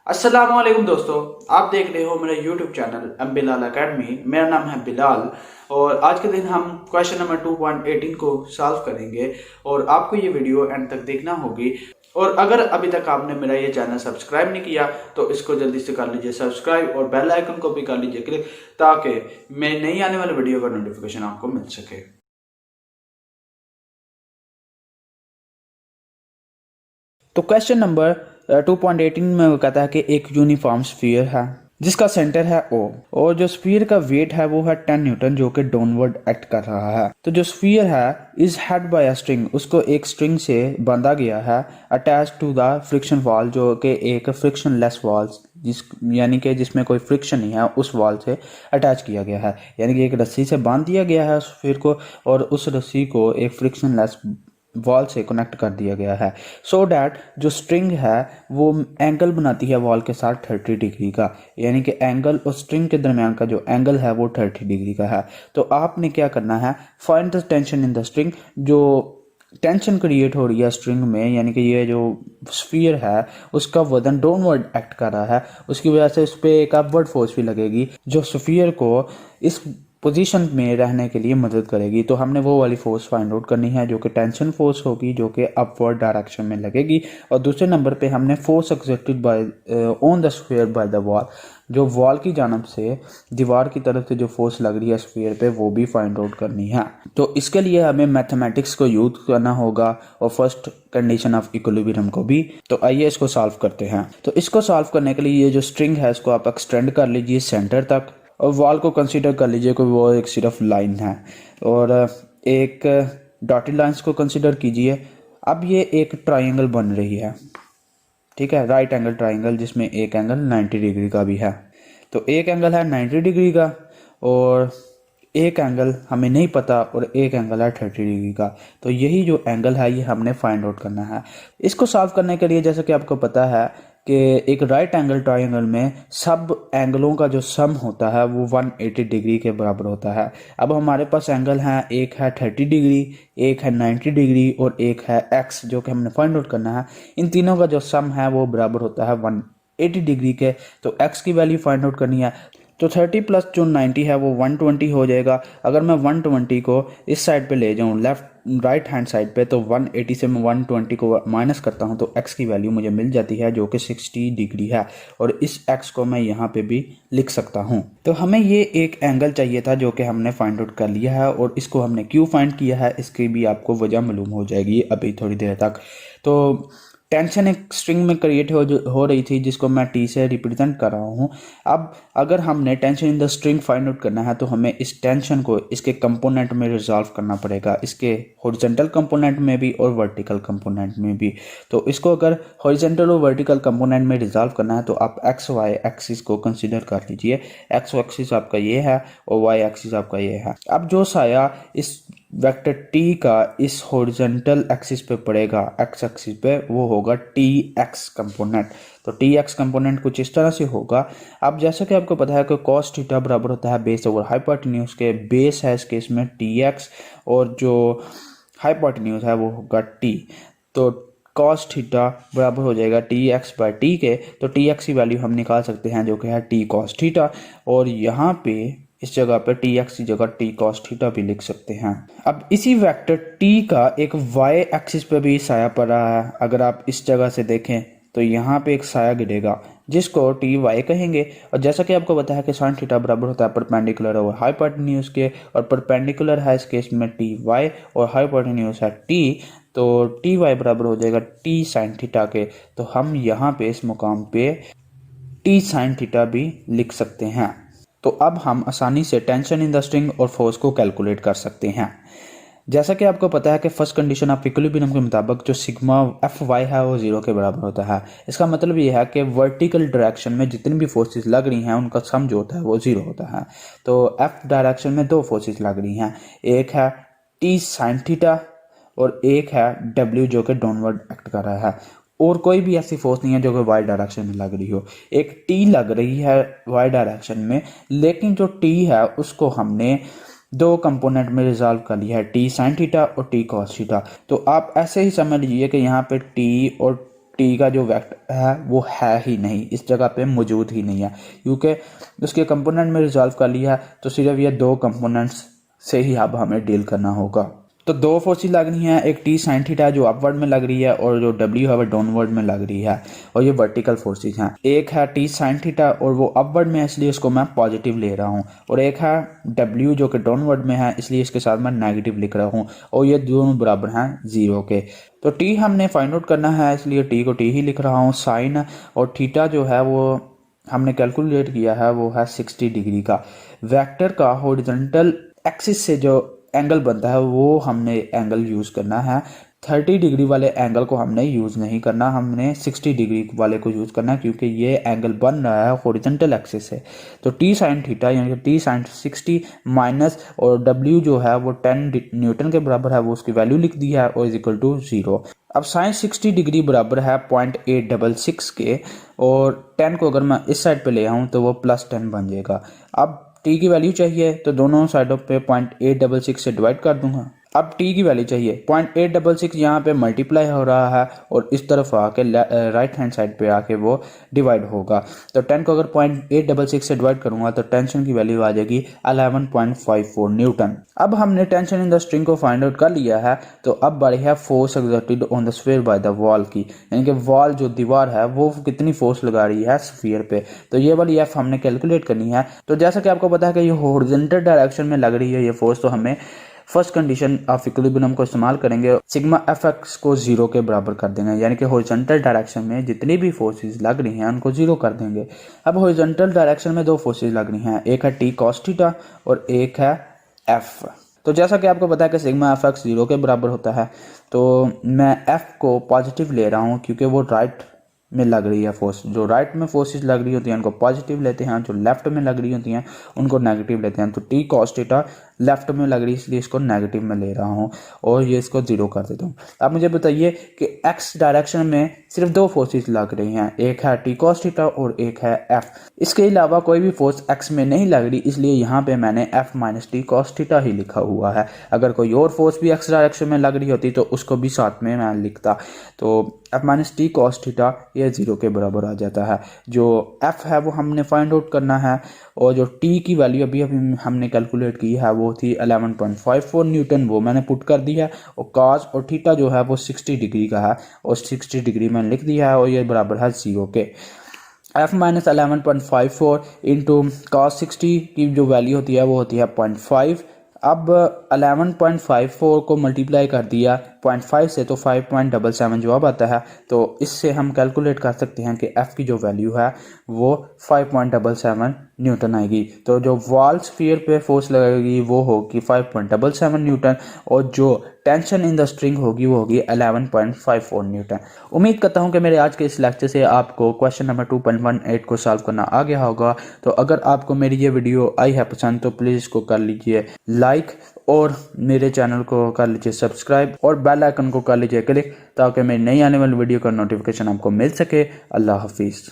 अस्सलामुअलैकुम दोस्तों, आप देख रहे हो मेरा YouTube channel M Bilal academy. मेरा नाम है बिलाल और आज के दिन हम क्वेश्चन नंबर 2.18 को सॉल्व करेंगे और आपको ये वीडियो एंड तक देखना होगी। और अगर अभी तक आपने मेरा ये चैनल सब्सक्राइब नहीं किया तो इसको जल्दी से कर लीजिए सब्सक्राइब और बेल आइकन को भी कर लीजिए क्लिक, ताकि मैं नई आने वाले वीडियो का नोटिफिकेशन आपको मिल सके। तो क्वेश्चन नंबर 2.18 में वो कहता है कि एक यूनिफॉर्म स्फीयर है जिसका सेंटर है O और जो स्फीयर का वेट है वो है 10 न्यूटन, जो कि डाउनवर्ड एक्ट कर रहा है। तो जो स्फीयर है is held by a string, उसको एक स्ट्रिंग से बांधा गया है attach to the friction wall, जो कि एक फ्रिक्शन लेस वॉल यानी कि जिसमें कोई फ्रिक्शन नहीं है उस वॉल से अटैच किया गया है। यानी कि एक रस्सी से बांध दिया गया है स्फीयर को और उस रस्सी को एक फ्रिक्शन लेस वॉल से कनेक्ट कर दिया गया है। सो डैट जो स्ट्रिंग है वो एंगल बनाती है वॉल के साथ 30 डिग्री का, यानी कि एंगल और स्ट्रिंग के दरमियान का जो एंगल है वो 30 डिग्री का है। तो आपने क्या करना है, find the tension in the string. जो टेंशन क्रिएट हो रही है स्ट्रिंग में, यानी कि ये जो स्फीयर है उसका वजन डाउनवर्ड एक्ट कर रहा है, उसकी वजह से उस पर एक अपवर्ड फोर्स भी लगेगी जो स्फीयर को इस पोजीशन में रहने के लिए मदद करेगी। तो हमने वो वाली फोर्स फाइंड आउट करनी है जो कि टेंशन फोर्स होगी, जो कि अपवर्ड डायरेक्शन में लगेगी। और दूसरे नंबर पे हमने force exerted by on the sphere by the wall, जो वॉल की जानब से दीवार की तरफ से जो फोर्स लग रही है स्फीयर पे वो भी फाइंड आउट करनी है। तो इसके लिए हमें मैथमेटिक्स को यूज करना होगा और फर्स्ट कंडीशन ऑफ इक्विलिब्रियम को भी। तो आइए इसको सॉल्व करते हैं। तो इसको सॉल्व करने के लिए ये जो स्ट्रिंग है इसको आप एक्सटेंड कर लीजिए सेंटर तक और वॉल को कंसीडर कर लीजिए कि वो एक सिर्फ लाइन है और एक डॉटेड लाइंस को कंसीडर कीजिए। अब ये एक ट्राइंगल बन रही है, ठीक है, राइट एंगल ट्राइंगल, जिसमें एक एंगल 90 डिग्री का भी है। तो एक एंगल है 90 डिग्री का और एक एंगल हमें नहीं पता और एक एंगल है 30 डिग्री का। तो यही जो एंगल है ये हमने फाइंड आउट करना है। इसको सॉल्व करने के लिए जैसा कि आपको पता है कि एक राइट एंगल ट्रायंगल में सब एंगलों का जो सम होता है वो 180 डिग्री के बराबर होता है। अब हमारे पास एंगल हैं, एक है 30 डिग्री, एक है 90 डिग्री और एक है एक्स, जो कि हमने फाइंड आउट करना है। इन तीनों का जो सम है वो बराबर होता है 180 डिग्री के। तो एक्स की वैल्यू फाइंड आउट करनी है। तो 30 प्लस जो 90 है वो 120 हो जाएगा। अगर मैं 120 को इस साइड पे ले जाऊँ लेफ्ट राइट हैंड साइड पे, तो 180 से मैं 120 को माइनस करता हूँ तो x की वैल्यू मुझे मिल जाती है जो कि 60 डिग्री है। और इस x को मैं यहाँ पे भी लिख सकता हूँ। तो हमें ये एक एंगल चाहिए था जो कि हमने फाइंड आउट कर लिया है और इसको हमने क्यों फाइंड किया है इसकी भी आपको वजह मालूम हो जाएगी अभी थोड़ी देर तक। तो टेंशन एक स्ट्रिंग में क्रिएट हो रही थी जिसको मैं टी से रिप्रेजेंट कर रहा हूँ। अब अगर हमने tension in the string find out करना है तो हमें इस टेंशन को इसके कंपोनेंट में रिजॉल्व करना पड़ेगा, इसके हॉरिजॉन्टल कंपोनेंट में भी और वर्टिकल कंपोनेंट में भी। तो इसको अगर हॉरिजॉन्टल और वर्टिकल कंपोनेंट में रिजॉल्व करना है तो आप एक्स वाई एक्सिस को कंसिडर कर लीजिए। एक्स एक्सिस आपका ये है और वाई एक्सिस आपका ये है। अब जो साया इस वेक्टर टी का इस हॉरिजॉन्टल एक्सिस पे पड़ेगा एक्स एक्सिस पे, वो होगा टी एक्स कंपोनेंट। तो टी एक्स कंपोनेंट कुछ इस तरह से होगा। अब जैसा कि आपको पता है कि कॉस थीटा बराबर होता है बेस ओवर हाइपोटेन्यूज के। बेस है इस केस में टी एक्स और जो हाइपोटेन्यूज है वो होगा टी। तो कॉस थीटा बराबर हो जाएगा टी एक्स बाई टी के। तो टी एक्स की वैल्यू हम निकाल सकते हैं जो कि है टी कॉस थीटा, और यहाँ पे इस जगह पे टी एक्स की जगह टी कॉस थीटा भी लिख सकते हैं। अब इसी वेक्टर टी का एक वाई एक्सिस पे भी साया पड़ रहा है। अगर आप इस जगह से देखें तो यहाँ पे एक साया गिरेगा जिसको टी वाई कहेंगे। और जैसा कि आपको बताया कि साइन थीटा बराबर होता है परपेंडिकुलर ओवर हाइपोटेन्यूज के, और परपेंडिकुलर है इस केस में टी वाई और हाइपोटेन्यूज है टी। तो टी वाई बराबर हो जाएगा टी साइन थीटा के। तो हम यहाँ पे इस मुकाम पे टी साइन थीटा भी लिख सकते हैं। तो अब हम आसानी से टेंशन इन द स्ट्रिंग और फोर्स को कैलकुलेट कर सकते हैं। जैसा कि आपको पता है कि फर्स्ट कंडीशन ऑफ इक्विलिब्रियम के मुताबिक जो सिग्मा एफ वाई है वो 0 के बराबर होता है। इसका मतलब ये है कि वर्टिकल डायरेक्शन में जितनी भी फोर्सेस लग रही हैं उनका सम जो होता है वो 0 होता है। तो एफ डायरेक्शन में दो फोर्सेस लग रही हैं, एक है टी साइन थीटा और एक है डब्ल्यू जो कि डाउनवर्ड एक्ट कर रहा है। और कोई भी ऐसी फोर्स नहीं है जो कि वाई डायरेक्शन में लग रही हो। एक टी लग रही है वाई डायरेक्शन में, लेकिन जो टी है उसको हमने दो कंपोनेंट में रिजॉल्व कर लिया है, टी साइन थीटा और टी कॉस थीटा। तो आप ऐसे ही समझ लीजिए कि यहाँ पे टी और टी का जो वेक्टर है वो है ही नहीं, इस जगह पे मौजूद ही नहीं है, क्योंकि उसके कंपोनेंट में रिजॉल्व कर लिया है तो सिर्फ ये दो कंपोनेंट्स से ही अब हमें डील करना होगा। तो दो फोर्सेस लग रही हैं, एक टी साइन थीटा जो अपवर्ड में लग रही है और जो डब्ल्यू है वो डाउनवर्ड में लग रही है, और ये वर्टिकल फोर्सेस हैं। एक है टी साइन थीटा और वो अपवर्ड में है इसलिए इसको मैं पॉजिटिव ले रहा हूँ, और एक है डब्ल्यू जो कि डाउनवर्ड में है इसलिए इसके साथ मैं नेगेटिव लिख रहा हूँ, और ये दोनों बराबर हैं 0 के। तो टी हमने फाइंड आउट करना है इसलिए टी को टी ही लिख रहा हूँ। साइन और थीटा जो है वो हमने कैलकुलेट किया है वो है 60 डिग्री का। वेक्टर का हॉरिजॉन्टल एक्सिस से जो एंगल बनता है वो हमने एंगल यूज़ करना है। 30 डिग्री वाले एंगल को हमने यूज़ नहीं करना, हमने 60 डिग्री वाले को यूज़ करना है, क्योंकि ये एंगल बन रहा है हॉरिजॉन्टल एक्सिस से। तो टी साइन थीटा यानी कि टी साइन 60 माइनस और डब्ल्यू जो है वो 10 न्यूटन के बराबर है, वो उसकी वैल्यू लिख दी है, और इज इक्वल टू 0। अब साइन 60 डिग्री बराबर है 0.866 के, और 10 को अगर मैं इस साइड पे ले आऊँ तो वो +10 बन जाएगा। अब टी की वैल्यू चाहिए तो दोनों साइडों पे 0.866 से डिवाइड कर दूंगा। अब टी की वैल्यू चाहिए 0.866 यहाँ पे मल्टीप्लाई हो रहा है और इस तरफ आके राइट हैंड साइड पे आके वो डिवाइड होगा। तो 10 को अगर 0.866 से डिवाइड करूंगा तो टेंशन की वैल्यू आ जाएगी 11.54 न्यूटन। अब हमने टेंशन इन द स्ट्रिंग को फाइंड आउट कर लिया है, तो अब बारी है force exerted on the sphere by the wall की, यानी कि वॉल जो दीवार है वो कितनी फोर्स लगा रही है स्फीयर पे। तो ये वाली एफ हमने कैलकुलेट करनी है। तो जैसा कि आपको पता है कि ये हॉरिजॉन्टल डायरेक्शन में लग रही है ये फोर्स, तो हमें फर्स्ट कंडीशन ऑफ इक्विलिब्रियम को इस्तेमाल करेंगे, सिग्मा एफ एक्स को 0 के बराबर कर देंगे, यानी कि हॉरिजॉन्टल डायरेक्शन में जितनी भी फोर्सेस लग रही हैं उनको 0 कर देंगे। अब हॉरिजॉन्टल डायरेक्शन में दो फोर्सेस लग रही हैं, एक है टी कॉस थीटा और एक है एफ। तो जैसा कि आपको पता है कि सिग्मा एफ एक्स 0 के बराबर होता है, तो मैं एफ को पॉजिटिव ले रहा हूँ क्योंकि वो राइट में लग रही है फोर्स। जो राइट में फोर्सेस लग रही होती हैं उनको पॉजिटिव लेते हैं, जो लेफ्ट में लग रही होती हैं उनको नेगेटिव लेते हैं। तो टी कॉस थीटा लेफ्ट में लग रही है इसलिए इसको नेगेटिव में ले रहा हूँ और ये इसको 0 कर देता हूँ। अब मुझे बताइए कि एक्स डायरेक्शन में सिर्फ दो फोर्सेस लग रही हैं, एक है टी कॉस थीटा और एक है एफ। इसके अलावा कोई भी फोर्स एक्स में नहीं लग रही, इसलिए यहाँ पे मैंने F minus T cos theta ही लिखा हुआ है। अगर कोई और फोर्स भी एक्स डायरेक्शन में लग रही होती तो उसको भी साथ में मैं लिखता। तो F minus T cos theta ये 0 के बराबर आ जाता है। जो एफ है वो हमने फाइंड आउट करना है, और जो टी की वैल्यू अभी हमने कैलकुलेट की है वो थी 11.54 न्यूटन, वो मैंने पुट कर दिया है। और कॉस और थीटा जो है वो 60 डिग्री का है और 60 डिग्री मैंने लिख दिया है, और ये बराबर है 0 के। एफ माइनस 11.54 इंटू कॉस 60 की जो वैल्यू होती है वो होती है 0.5। अब 11.54 को मल्टीप्लाई कर दिया 0.5 से तो 5.77 जवाब आता है। तो इससे हम कैलकुलेट कर सकते हैं कि एफ की जो वैल्यू है वो 5.77 न्यूटन आएगी। तो जो वॉल स्फीयर पे फोर्स लगेगी वो होगी 5.77 न्यूटन, और जो टेंशन इन द स्ट्रिंग होगी वो होगी 11.54 न्यूटन। उम्मीद करता हूं कि मेरे आज के इस लेक्चर से आपको क्वेश्चन नंबर 2.18 को सॉल्व करना आ गया होगा। तो अगर आपको मेरी ये वीडियो आई है पसंद तो प्लीज़ इसको कर लीजिए लाइक, और मेरे चैनल को कर लीजिए सब्सक्राइब, और बेल आइकन को कर लीजिए क्लिक, ताकि मेरी नई आने वाली वीडियो का नोटिफिकेशन आपको मिल सके। अल्लाह हाफिज़।